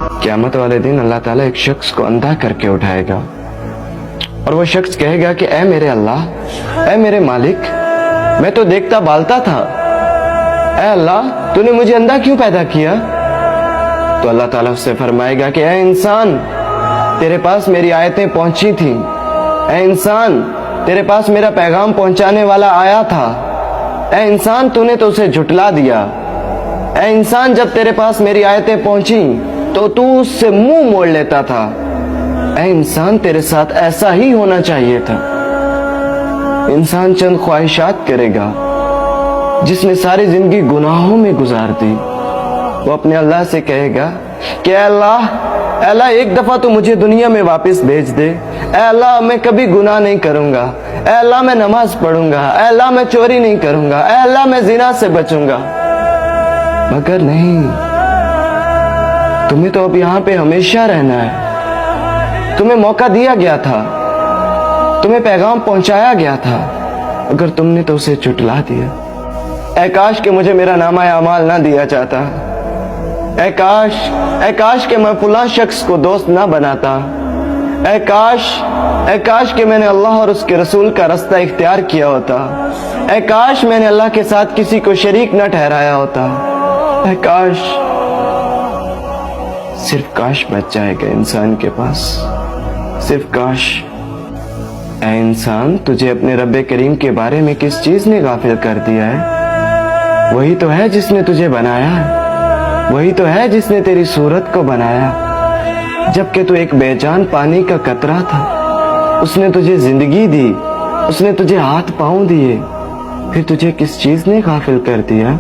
क़यामत वाले दिन अल्लाह ताला एक शख्स को अंधा करके उठाएगा और वो शख्स कहेगा कि ऐ मेरे अल्लाह, ऐ मेरे मालिक, मैं तो देखता बालता था, ऐ अल्लाह तूने मुझे अंधा क्यों पैदा किया? तो अल्लाह ताला उससे फरमाएगा कि ऐ इंसान, तेरे पास मेरी आयतें पहुंची थी, ऐ इंसान तेरे पास मेरा पैगाम पहुंचाने वाला आया था, ऐ इंसान तूने तो उसे झुटला दिया, ऐ इंसान जब तेरे पास मेरी आयतें पहुंची तो तू उससे मुंह मोड़ लेता था, ऐ इंसान तेरे साथ ऐसा ही होना चाहिए था। इंसान चंद ख्वाहिशात करेगा जिसने सारी जिंदगी गुनाहों में गुजार दी। वो अपने अल्लाह से कहेगा कि अल्लाह, अल्लाह एक दफा तो मुझे दुनिया में वापस भेज दे, अल्लाह मैं कभी गुनाह नहीं करूंगा, अल्लाह मैं नमाज पढ़ूंगा, अल्लाह मैं चोरी नहीं करूंगा, अल्लाह मैं जिना से बचूंगा। मगर नहीं, तुम्हें तो अब यहाँ पे हमेशा रहना है। तुम्हें मौका दिया गया था, तुम्हें पैगाम पहुंचाया गया था, अगर तुमने तो उसे झुटला दिया। ऐ काश कि मुझे मेरा नामा अमाल ना दिया जाता, ऐ काश कि मैं फलां शख्स को दोस्त ना बनाता, ऐ काश कि मैंने अल्लाह और उसके रसूल का रास्ता इख्तियार किया होता, ऐ काश मैंने अल्लाह के साथ किसी को शरीक न ठहराया होता, ऐ काश। सिर्फ काश बच जाएगा इंसान के पास, सिर्फ काश। ऐ इंसान, तुझे अपने रब्बे करीम के बारे में किस चीज ने गाफिल कर दिया है? वही तो है जिसने तुझे बनाया, वही तो है जिसने तेरी सूरत को बनाया। जबकि तू एक बेजान पानी का कतरा था, उसने तुझे जिंदगी दी, उसने तुझे हाथ पांव दिए, फिर तुझे किस चीज ने गाफिल कर दिया?